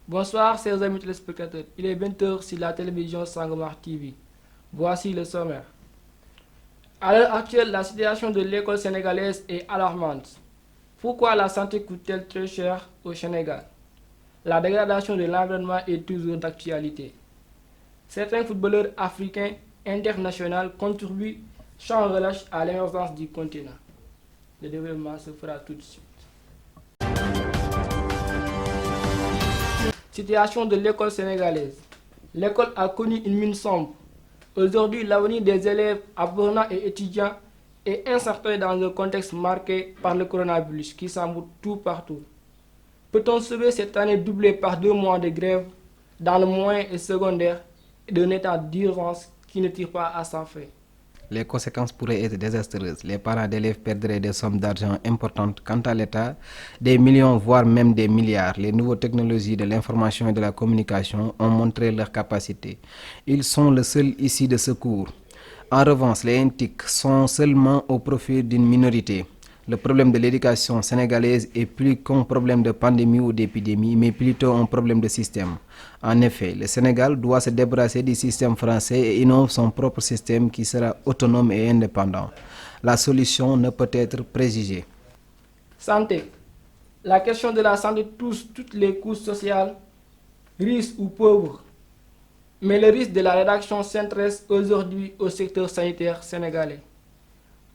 Bonsoir, chers amis téléspectateurs. Il est 20 h sur la télévision Sangomar TV. Voici le sommaire. À l'heure actuelle, la situation de l'école sénégalaise est alarmante. Pourquoi la santé coûte-t-elle très cher au Sénégal? La dégradation de l'environnement est toujours d'actualité. Certains footballeurs africains internationaux contribuent sans relâche à l'émergence du continent. Le développement se fera tout de suite. Situation de l'école sénégalaise. L'école a connu une mine sombre. Aujourd'hui, l'avenir des élèves, apprenants et étudiants est incertain dans un contexte marqué par le coronavirus qui semble tout partout. Peut-on sauver cette année doublée par 2 mois de grève dans le moyen et secondaire et d'un état d'urgence qui ne tire pas à sa fin? Les conséquences pourraient être désastreuses. Les parents d'élèves perdraient des sommes d'argent importantes. Quant à l'État, des millions, voire même des milliards. Les nouvelles technologies de l'information et de la communication ont montré leur capacité. Ils sont le seul ici de secours. En revanche, les NTIC sont seulement au profit d'une minorité. Le problème de l'éducation sénégalaise est plus qu'un problème de pandémie ou d'épidémie, mais plutôt un problème de système. En effet, le Sénégal doit se débarrasser du système français et innove son propre système qui sera autonome et indépendant. La solution ne peut être préjugée. Santé. La question de la santé touche toutes les couches sociales, riches ou pauvres. Mais le risque de la rédaction s'intéresse aujourd'hui au secteur sanitaire sénégalais.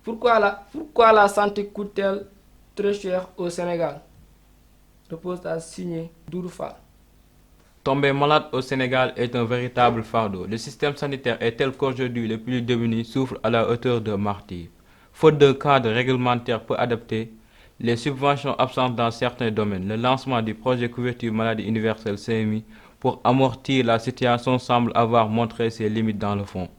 Pourquoi la santé coûte-t-elle très cher au Sénégal? Reportage signé Douroufa. Tomber malade au Sénégal est un véritable fardeau. Le système sanitaire est tel qu'aujourd'hui les plus démunis souffrent à la hauteur de martyrs. Faute d'un cadre réglementaire peu adapté, les subventions absentes dans certains domaines, le lancement du projet couverture maladie universelle CMI pour amortir la situation semble avoir montré ses limites dans le fond.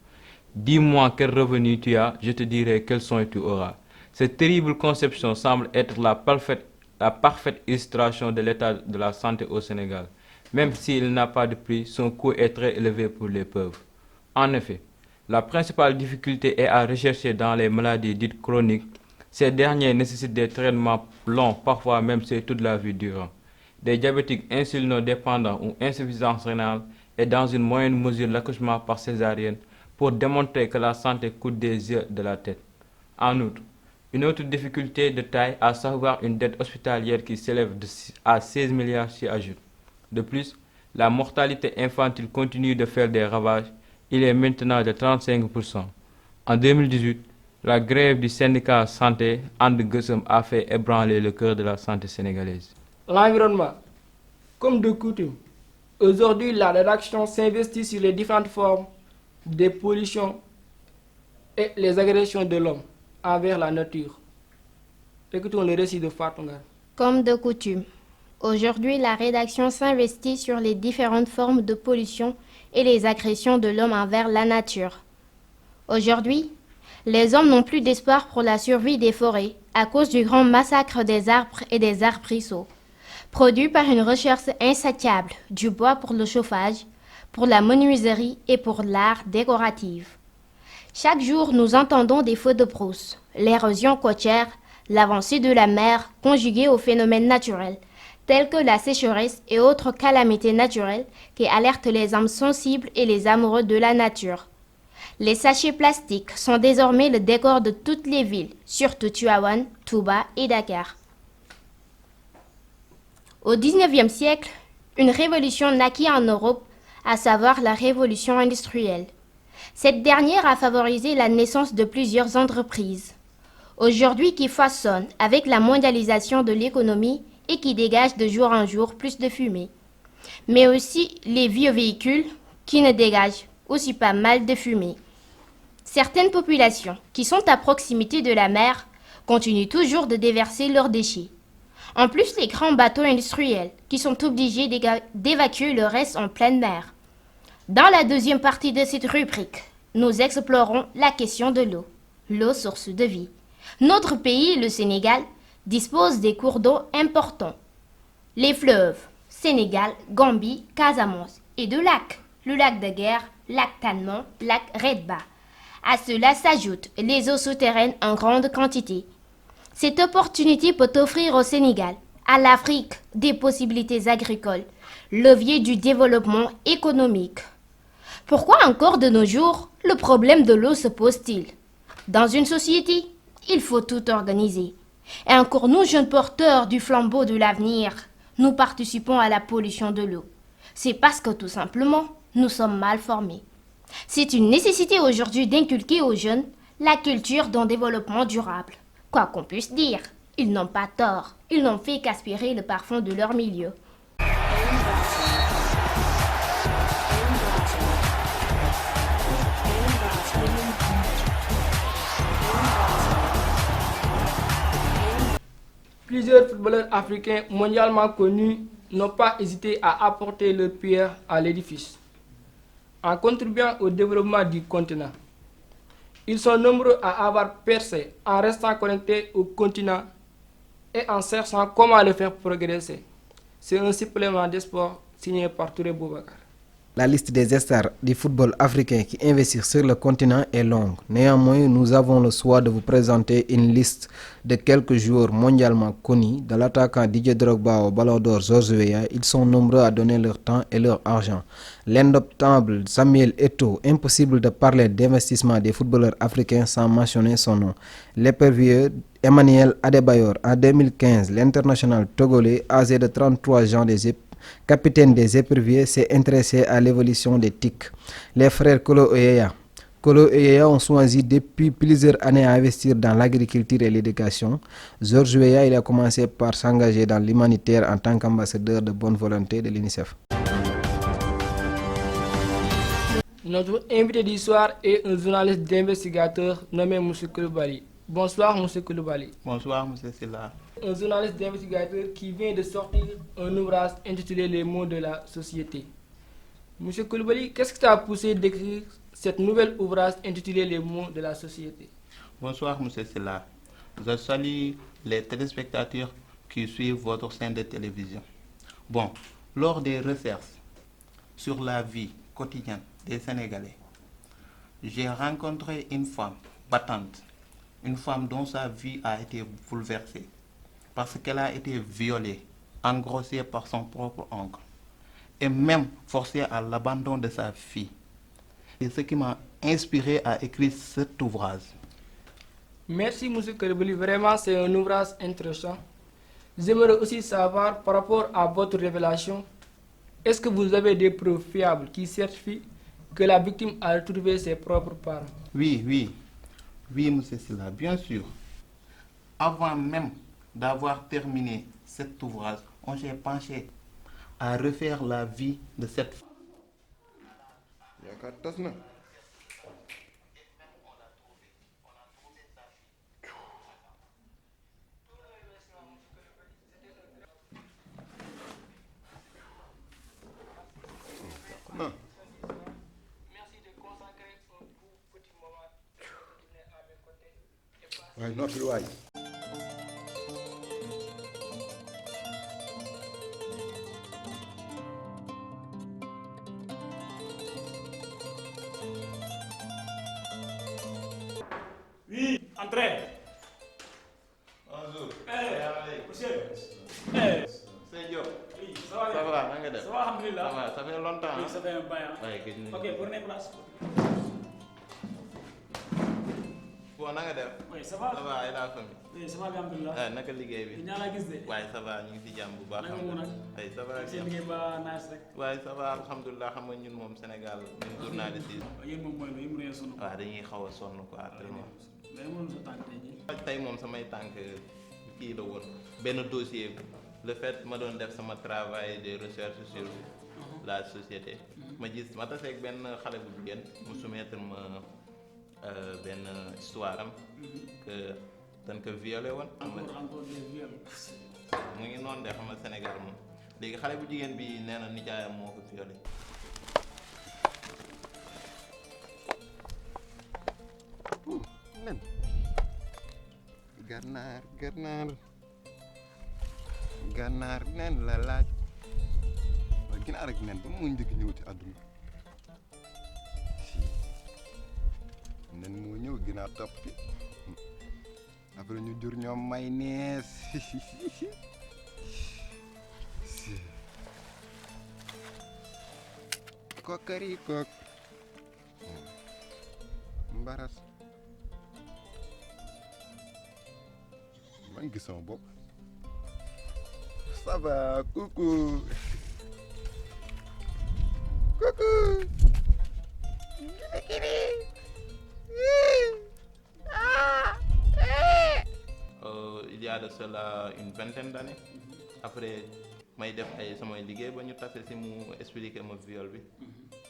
Dis-moi quel revenu tu as, je te dirai quels soins tu auras. Cette terrible conception semble être la parfaite illustration de l'état de la santé au Sénégal. Même s'il n'a pas de prix, son coût est très élevé pour les pauvres. En effet, la principale difficulté est à rechercher dans les maladies dites chroniques. Ces dernières nécessitent des traitements longs, parfois même c'est toute la vie durant. Des diabétiques insulinodépendants ou insuffisance rénale et dans une moindre mesure l'accouchement par césarienne pour démontrer que la santé coûte des yeux de la tête. En outre, une autre difficulté de taille, à savoir une dette hospitalière qui s'élève à 16 milliards s'y ajoute. De plus, la mortalité infantile continue de faire des ravages. Il est maintenant de 35%. En 2018, la grève du syndicat santé And Gueusseum a fait ébranler le cœur de la santé sénégalaise. L'environnement. Comme de coutume, aujourd'hui la rédaction s'investit sur les différentes formes de pollution et les agressions de l'homme envers la nature. Écoutons le récit de Fatungar. Comme de coutume, aujourd'hui la rédaction s'investit sur les différentes formes de pollution et les agressions de l'homme envers la nature. Aujourd'hui, les hommes n'ont plus d'espoir pour la survie des forêts à cause du grand massacre des arbres et des arbrisseaux, produit par une recherche insatiable du bois pour le chauffage, pour la menuiserie et pour l'art décoratif. Chaque jour, nous entendons des feux de brousse, l'érosion côtière, l'avancée de la mer conjuguée aux phénomènes naturels, tels que la sécheresse et autres calamités naturelles qui alertent les âmes sensibles et les amoureux de la nature. Les sachets plastiques sont désormais le décor de toutes les villes, surtout Tivaouane, Touba et Dakar. Au XIXe siècle, une révolution naquit en Europe, à savoir la révolution industrielle. Cette dernière a favorisé la naissance de plusieurs entreprises, aujourd'hui qui façonnent avec la mondialisation de l'économie et qui dégagent de jour en jour plus de fumée. Mais aussi les vieux véhicules qui ne dégagent aussi pas mal de fumée. Certaines populations qui sont à proximité de la mer continuent toujours de déverser leurs déchets. En plus, les grands bateaux industriels qui sont obligés d'évacuer le reste en pleine mer. Dans la deuxième partie de cette rubrique, nous explorons la question de l'eau source de vie. Notre pays, le Sénégal, dispose des cours d'eau importants. Les fleuves, Sénégal, Gambie, Casamance et de lacs, le lac de Guerre, lac Tanman, lac Redba. À cela s'ajoutent les eaux souterraines en grande quantité. Cette opportunité peut offrir au Sénégal, à l'Afrique des possibilités agricoles, levier du développement économique. Pourquoi encore de nos jours le problème de l'eau se pose-t-il? Dans une société, il faut tout organiser. Et encore nous, jeunes porteurs du flambeau de l'avenir, nous participons à la pollution de l'eau. C'est parce que tout simplement, nous sommes mal formés. C'est une nécessité aujourd'hui d'inculquer aux jeunes la culture d'un développement durable. Quoi qu'on puisse dire, ils n'ont pas tort. Ils n'ont fait qu'aspirer le parfum de leur milieu. Plusieurs footballeurs africains mondialement connus n'ont pas hésité à apporter leur pierre à l'édifice, en contribuant au développement du continent. Ils sont nombreux à avoir percé en restant connectés au continent et en cherchant comment le faire progresser. C'est un supplément d'espoir signé par Touré Boubacar. La liste des stars du football africain qui investissent sur le continent est longue. Néanmoins, nous avons le choix de vous présenter une liste de quelques joueurs mondialement connus. De l'attaquant Didier Drogba au Ballon d'Or Georges Weah, ils sont nombreux à donner leur temps et leur argent. L'indoptable Samuel Eto'o, impossible de parler d'investissement des footballeurs africains sans mentionner son nom. L'épervier Emmanuel Adebayor, en 2015, l'international togolais, âgé de 33 ans, capitaine des éperviers, s'est intéressé à l'évolution des tiques. Les frères Kolo Oyeya ont choisi depuis plusieurs années à investir dans l'agriculture et l'éducation. Georges Weah, il a commencé par s'engager dans l'humanitaire en tant qu'ambassadeur de bonne volonté de l'UNICEF. Notre invité du soir est un journaliste d'investigateur nommé M. Koulibaly. Bonsoir M. Koulibaly. Bonsoir M. Silla. Un journaliste d'investigateur qui vient de sortir un ouvrage intitulé Les mots de la société. M. Koulibaly, qu'est-ce qui t'a poussé d'écrire cet nouvel ouvrage intitulé Les mots de la société? Bonsoir M. Silla. Je salue les téléspectateurs qui suivent votre chaîne de télévision. Bon, lors des recherches sur la vie quotidienne des Sénégalais, j'ai rencontré une femme battante, une femme dont sa vie a été bouleversée parce qu'elle a été violée, engrossée par son propre oncle et même forcée à l'abandon de sa fille. C'est ce qui m'a inspiré à écrire cet ouvrage. Merci M. Koulibaly, vraiment c'est un ouvrage intéressant. J'aimerais aussi savoir par rapport à votre révélation, est-ce que vous avez des preuves fiables qui certifient que la victime a retrouvé ses propres parents? Oui, M. Silla, bien sûr. Avant même d'avoir terminé cet ouvrage, on s'est penché à refaire la vie de cette femme. Merci de consacrer un petit moment de dîner à mes côtés. Ouais, noppi waay. Oui, entrez. Bonjour. Monsieur. C'est Diop. Oui, ça va Ça bien. va, na nga def? Ça va, alhamdulillah. Ça va, ça fait longtemps. Oui, ça fait un bail. Ouais, gëj nañu. Ok, prenez place. Bon, na nga def? Oui, ça va. Ça va, et la famille? Oui, ça va bien, alhamdulillah. Naka liggéey bi? Ñaa la gis de. waaye ça va, ñu ngi si jàmm bu baax. Naka mu nag? Ay ça va Seen bien. liggéey ba nice rek. waaye ça va alhamdulilah, xam nga ñun moom Sénégal ñun journaliste yi. Yéen moom mooy lu mu réew sunu. waaw dañuy xaw a sonn quoi tellement. Mais mënul sa tànk tey jii. tey moom samay tànk kii la woon benn dossier le fait ma doon def sama travail de recherche sur la société ma gis ma taseeg benn xale bu jigéen mu soumettre ma benn histoire am que dañ ko violé woon Encore des viols. mu ngi noonu de xam nga Sénégal moom léegi xale bu jigéen bi nee na nijaayam moo ko violé nen gànnaar nen la laaj waaye ginaar ak nen ba mu njëkk ñëw ci àdduna nen moo ñëw ginaar topp ci après ñu jur ñoom may nees Kokari kok. Mbaras. Man gis sama bopp. Ça va, coucou. Coucou. Il y a de cela une vingtaine d'années. Après may def ay samay liggéey ba ñu tase si mu expliquer ma viol bi.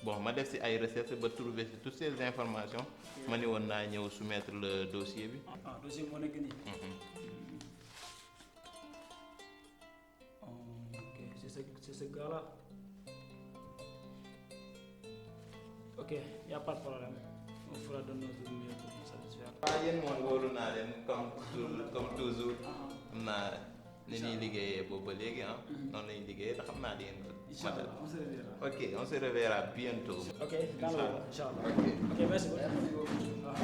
Bon ma def si ay recherche ba trouver si toutes ces informations. Ma ni woon naa ñëw soumettre le dossier bi. Ah, dossier moo nekk nii. Ok, c'est ce gars-là. Ok, y a pas de problème. On fera de notre mieux pour vous satisfaire. waaw yéen moom wóolu naa leen comme toujours xam naa ni ñuy liggéeyee boobu ba léegi ah. noonu la ñuy liggéeyee te xam naa di ngeen ko. Inch'Allah, on se reverra. Ok, on se reverra bientôt. Ok, dans le Inch'Allah. Ok. Ok, merci beaucoup. Ah.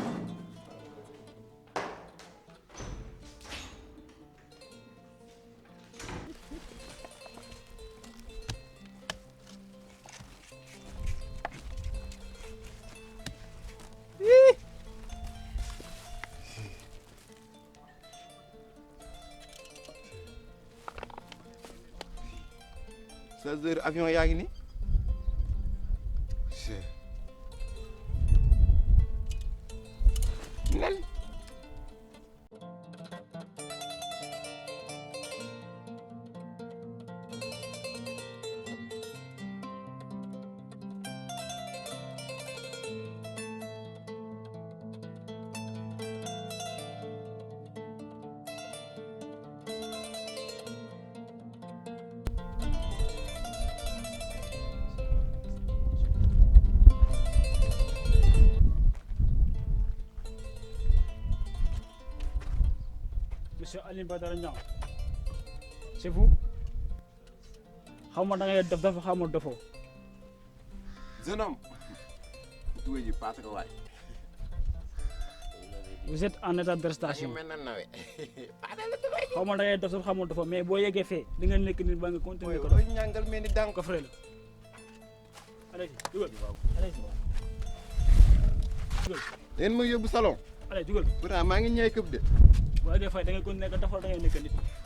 Sa heure avion yaa ngi ni. Nel. Monsieur Aline Badara Niang, c'est vous? Xaw ma da ngay def dafa xamul defoo. Jeune homme. Duwe ji paase ko waay. Vous êtes en état d'arrestation. Mel na nawe. Xaw ma da ngay def dafa xamul defoo mais boo yeggee fee di nga nekk nit ba nga continuer ko Koy ñangal mel ni dang ko frère la. Allez, dugal. Allez. Dugal. leen ma yóbbu salon. Allez, dugal. Pourtant maa ngi ñëw këpp de. Boo yeggee fay da ngay continuer ko defal da ngay nekk nit.